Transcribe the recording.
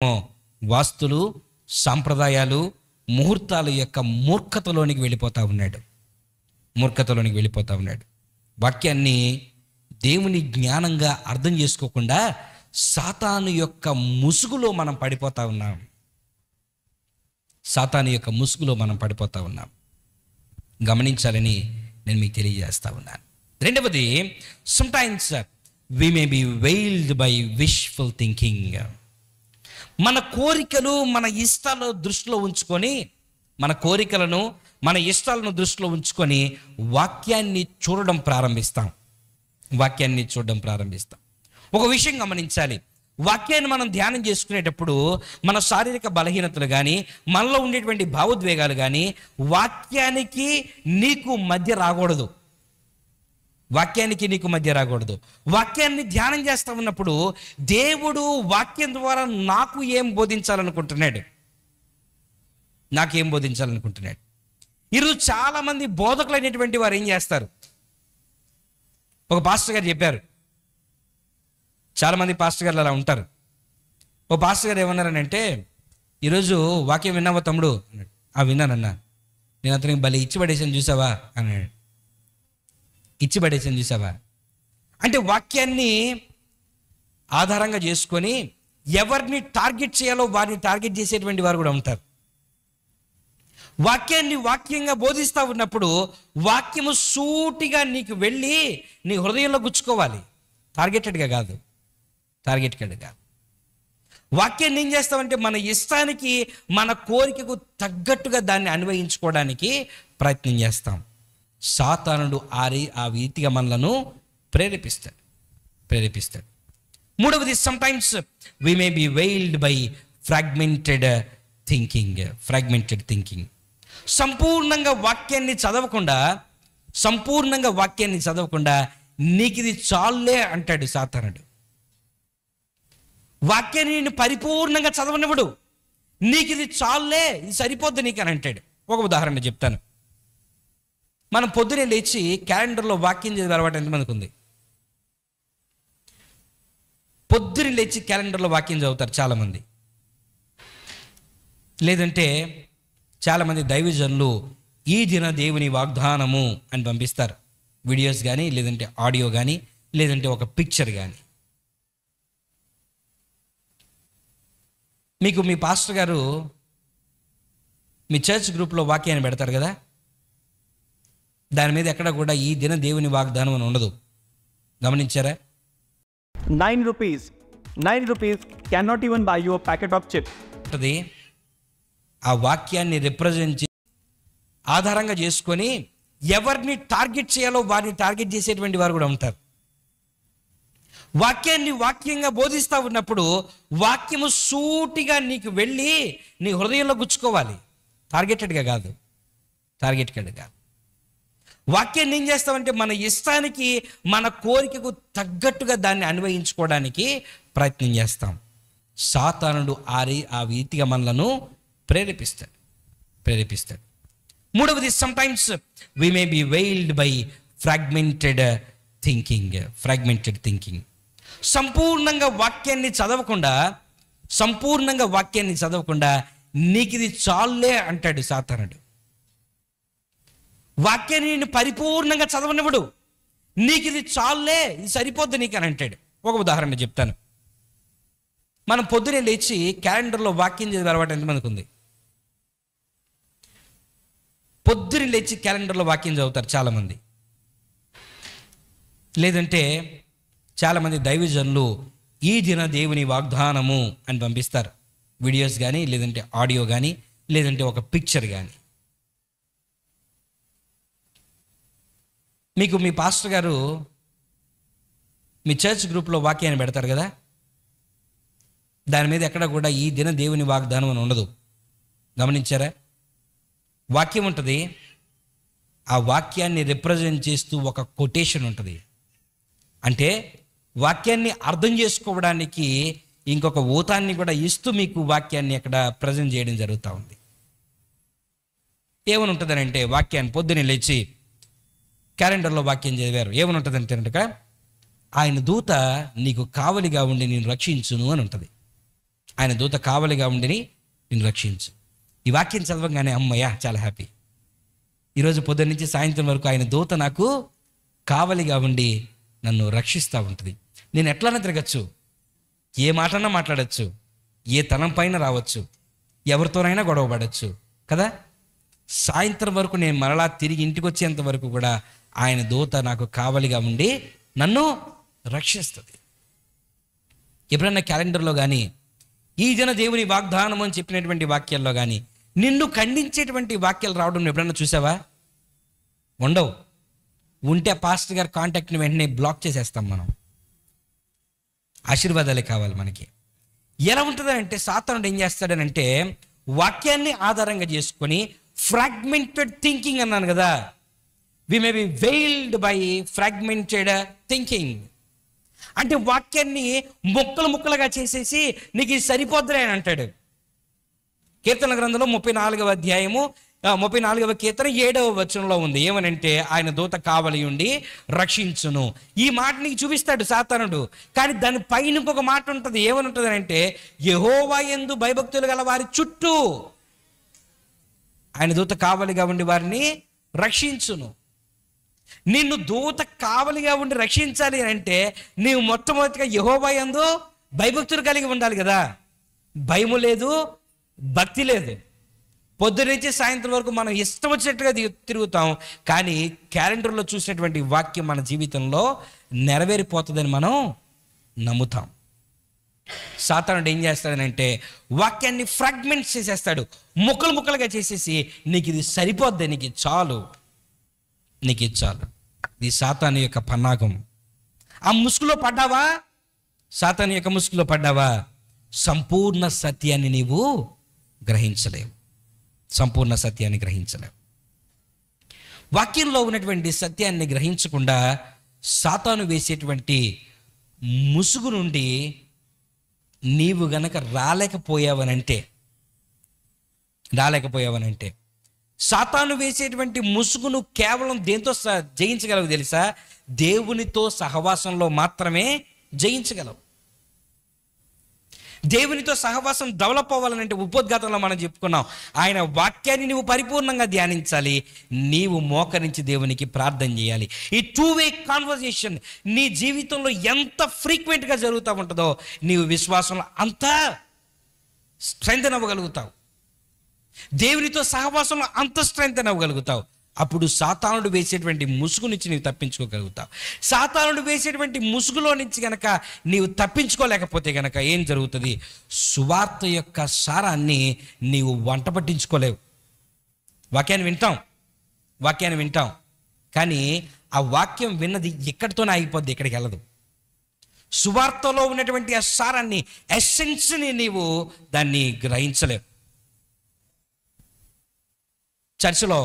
వాస్తులు, సాంప్రదాయాలు, ముహూర్తాల యొక్క మూర్ఖతలోనికి వెళ్ళిపోతూ ఉన్నాడు. వాక్యాన్ని దేవుని జ్ఞానంగా అర్థం చేసుకోకుండా సాతాను యొక్క ముసుగులో మనం పడిపోతూ ఉన్నాం. గమనించాలని నేను మీకు తెలియజేస్తా ఉన్నాను. రెండవది, sometimes we may be veiled by wishful thinking. మన కోరికలు, మన ఇష్టాలను దృష్టిలో ఉంచుకొని వాక్యాన్ని చూడడం ప్రారంభిస్తాం. ఒక విషయం గమనించాలి. వాక్యాన్ని మనం ధ్యానం చేసుకునేటప్పుడు మన శారీరక బలహీనతలు కానీ, మనలో ఉండేటువంటి భావోద్వేగాలు కానీ వాక్యానికి నీకు మధ్య రాకూడదు. వాక్యాన్ని ధ్యానం చేస్తా ఉన్నప్పుడు దేవుడు వాక్యం ద్వారా నాకు ఏం బోధించాలనుకుంటున్నాడు. ఈరోజు చాలా మంది బోధకులైనటువంటి వారు ఏం చేస్తారు? ఒక పాస్టర్ గారు చెప్పారు, చాలామంది పాస్టర్ గారు అలా ఉంటారు. ఓ పాస్టర్ గారు ఏమన్నారనంటే, ఈరోజు వాక్యం విన్నావా తమ్ముడు అన్నాడు. విన్నానన్నా. నేను అతనికి భలే ఇచ్చి పడేసాను చూసావా అన్నాడు. అంటే వాక్యాన్ని ఆధారంగా చేసుకొని ఎవరిని టార్గెట్ చేయాలో వారిని టార్గెట్ చేసేటువంటి వారు కూడా ఉంటారు. వాక్యంగా బోధిస్తూ ఉన్నప్పుడు వాక్యము సూటిగా నీకు వెళ్ళి నీ హృదయంలో గుచ్చుకోవాలి, టార్గెటెడ్గా కాదు. వాక్యాన్ని ఏం చేస్తామంటే మన ఇష్టానికి, మన కోరికకు తగ్గట్టుగా దాన్ని అన్వయించుకోవడానికి ప్రయత్నం చేస్తాం. సాతానుడు ఆ రీతిగా మనలను ప్రేరేపిస్తాడు. మూడవది, sometimes we may be veiled by fragmented thinking. సంపూర్ణంగా వాక్యాన్ని చదవకుండా నీకు ఇది చాలే అంటాడు సాతానుడు. వాక్యాన్ని నేను పరిపూర్ణంగా చదవనివ్వడు. నీకు ఇది చాలే, ఇది సరిపోద్ది నీకు అని అంటాడు. ఒక ఉదాహరణ చెప్తాను. మనం పొద్దునే లేచి క్యాలెండర్లో వాక్యం చదివే అలవాటు ఎంతమందికి ఉంది? పొద్దునే లేచి క్యాలెండర్లో వాక్యం చదువుతారు చాలామంది. లేదంటే చాలామంది దైవజనులు ఈ దిన దేవుని వాగ్దానము అని పంపిస్తారు. వీడియోస్ కానీ, లేదంటే ఆడియో కానీ, లేదంటే ఒక పిక్చర్ కానీ. మీకు మీ పాస్టర్ గారు మీ చర్చ్ గ్రూప్లో వాక్యాన్ని పెడతారు కదా, దాని మీద ఎక్కడ కూడా ఈ దిన దేవుని వాగ్దానం అని ఉండదు. గమనించారా? 9 rupees cannot even buy you a packet of chips. ఆ వాక్యాన్ని రిప్రజెంట్ ఆధారంగా చేసుకొని ఎవరిని టార్గెట్ చేయాలో వారిని టార్గెట్ చేసేటువంటి వారు కూడా ఉంటారు. వాక్యంగా బోధిస్తూ ఉన్నప్పుడు వాక్యము సూటిగా నీకు వెళ్ళి నీ హృదయంలో గుచ్చుకోవాలి, టార్గెటెడ్గా కాదు. వాక్యాన్ని ఏం చేస్తామంటే మన ఇష్టానికి, మన కోరికకు తగ్గట్టుగా దాన్ని అన్వయించుకోవడానికి ప్రయత్నం చేస్తాం. సాతానుడు ఆ రీతిగా మనలను ప్రేరేపిస్తాడు. మూడవది, sometimes we may be veiled by fragmented thinking. సంపూర్ణంగా వాక్యాన్ని చదవకుండా నీకు ఇది చాలే అంటాడు సాతానుడు. వాక్యాన్ని నేను పరిపూర్ణంగా చదవనివ్వడు. నీకు ఇది చాలే, ఇది సరిపోద్ది నీకు అని అంటాడు. ఒక ఉదాహరణ చెప్తాను. మనం పొద్దునే లేచి క్యాలెండర్లో వాక్యం చదివే అలవాటు ఎంతమందికి ఉంది? పొద్దునే లేచి క్యాలెండర్లో వాక్యం చదువుతారు చాలామంది. లేదంటే చాలామంది దైవజనులు ఈ దిన దేవుని వాగ్దానము అని పంపిస్తారు. వీడియోస్ కానీ, లేదంటే ఆడియో కానీ, లేదంటే ఒక పిక్చర్ కానీ. మీకు మీ పాస్టర్ గారు మీ చర్చ్ గ్రూప్లో వాక్యాన్ని పెడతారు కదా, దాని మీద ఎక్కడ కూడా ఈ దిన దేవుని వాగ్దానం అని ఉండదు. గమనించారా? వాక్యం ఉంటుంది, ఆ వాక్యాన్ని రిప్రజెంట్ చేస్తూ ఒక కొటేషన్ ఉంటుంది. అంటే వాక్యాన్ని అర్థం చేసుకోవడానికి ఇంకొక ఊతాన్ని కూడా ఇస్తూ మీకు వాక్యాన్ని అక్కడ ప్రజెంట్ చేయడం జరుగుతూ ఉంది. ఏమని ఉంటుందని అంటే, వాక్యాన్ని పొద్దునే లేచి క్యాలెండర్లో వాక్యం చదివారు, ఏమని ఉంటుందని తినక, ఆయన దూత నీకు కావలిగా ఉండి నేను రక్షించును అని ఉంటుంది. ఆయన దూత కావలిగా ఉండిని నిన్ను రక్షించు. ఈ వాక్యం చదవగానే అమ్మయ్యా చాలా హ్యాపీ. ఈరోజు పొద్దున్న నుంచి సాయంత్రం వరకు ఆయన దూత నాకు కావలిగా ఉండి నన్ను రక్షిస్తూ ఉంటుంది. నేను ఎట్లన్నా తిరగచ్చు, ఏ మాటన్నా మాట్లాడచ్చు, ఏ తలం పైన రావచ్చు, ఎవరితోనైనా గొడవ పడవచ్చు కదా. సాయంత్రం వరకు నేను మరలా తిరిగి ఇంటికి వచ్చేంత వరకు కూడా ఆయన దూత నాకు కావలిగా ఉండి నన్ను రక్షిస్తుంది. ఎప్పుడన్నా క్యాలెండర్లో కానీ ఈ జన దేవుని వాగ్దానం అని చెప్పినటువంటి వాక్యాల్లో కానీ నిన్ను ఖండించేటువంటి వాక్యాలు రావడం ఎప్పుడన్నా చూసావా? ఉండవు. ఉంటే పాస్టర్ గారి కాంటాక్ట్ని వెంటనే బ్లాక్ చేసేస్తాం మనం. ఆశీర్వాదాలే కావాలి మనకి. ఎలా ఉంటుందంటే సాతానుడు ఏం చేస్తాడనంటే వాక్యాన్ని ఆధారంగా చేసుకొని ఫ్రాగ్మెంటెడ్ థింకింగ్ అన్నాను కదా, we may be veiled by fragmented thinking. అంటే వాక్యాన్ని ముక్కలు ముక్కలుగా చేసేసి నీకు ఇది సరిపోద్దులే అని అంటాడు. కీర్తన గ్రంథంలో 34వ అధ్యాయము 34వ కీర్తన 7వ వచనంలో ఉంది. ఏమనంటే ఆయన దూత కావలి ఉండి రక్షించును. ఈ మాట నీకు చూపిస్తాడు సాతానుడు. కానీ దాని పైన ఇంకొక మాట ఉంటుంది. ఏమని ఉంటుంది అంటే యెహోవా యందు భయభక్తులు గల వారి చుట్టూ ఆయన దూత కావలిగా ఉండి వారిని రక్షించును. నిన్ను దూత కావలిగా ఉండి రక్షించాలి అంటే నీవు మొట్టమొదటిగా యెహోవా యందు భయభక్తులు కలిగి ఉండాలి కదా. భయము లేదు, భక్తి లేదు. పొద్దునుంచి సాయంత్రం వరకు మనం ఇష్టం వచ్చినట్టుగా తిరుగుతాం. కానీ క్యాలెండర్లో చూసినటువంటి వాక్యం మన జీవితంలో నెరవేరిపోతుందని మనం నమ్ముతాం. సాతానుడు ఏం చేస్తాడనంటే వాక్యాన్ని ఫ్రాగ్మెంట్స్ చేసేస్తాడు, ముక్కలు ముక్కలుగా చేసేసి నీకు ఇది సరిపోద్ది, నీకు ఇది చాలు, నీకు ఇది చాలు. ఇది సాతాను యొక్క పన్నాగం. ఆ ముసుగులో పడ్డావా, సాతాను యొక్క ముసుగులో పడ్డావా, సంపూర్ణ సత్యాన్ని నీవు గ్రహించలేవు. సంపూర్ణ సత్యాన్ని గ్రహించలేవు. వాక్యంలో ఉన్నటువంటి సత్యాన్ని గ్రహించకుండా సాతాను వేసేటువంటి ముసుగు నుండి నీవు గనక రాలేకపోయావనంటే సాతాను వేసేటువంటి ముసుగును కేవలం దేంతో జయించగలవు తెలుసా? దేవునితో సహవాసంలో మాత్రమే జయించగలవు. దేవునితో సహవాసం డెవలప్ అవ్వాలంటే ఉపోద్ఘాతంలో మనం చెప్పుకున్నాం, ఆయన వాక్యాన్ని నీవు పరిపూర్ణంగా ధ్యానించాలి, నీవు మోకరించి దేవునికి ప్రార్థన చేయాలి. ఈ 2-వే కాన్వర్జేషన్ నీ జీవితంలో ఎంత ఫ్రీక్వెంట్గా జరుగుతూ ఉంటుందో నీవు విశ్వాసంలో అంత స్ట్రెంగ్త్ అవ్వగలుగుతావు. దేవునితో సహవాసంలో అంత స్ట్రెంగ్త్ అవ్వగలుగుతావు. అప్పుడు సాతానుడు వేసేటువంటి ముసుగు నుంచి నీవు తప్పించుకోగలుగుతావు. సాతానుడు వేసేటువంటి ముసుగులో నుంచి గనక నీవు తప్పించుకోలేకపోతే గనక ఏం జరుగుతుంది? సువార్త యొక్క సారాన్ని నీవు వంట పట్టించుకోలేవు. వాక్యాన్ని వింటాం కానీ ఆ వాక్యం విన్నది ఇక్కడితోనే ఆగిపోద్ది, ఇక్కడికి వెళ్ళదు. సువార్తలో ఉన్నటువంటి ఆ సారాన్ని, ఎసెన్స్ని నీవు దాన్ని గ్రహించలేవు. చర్చిలో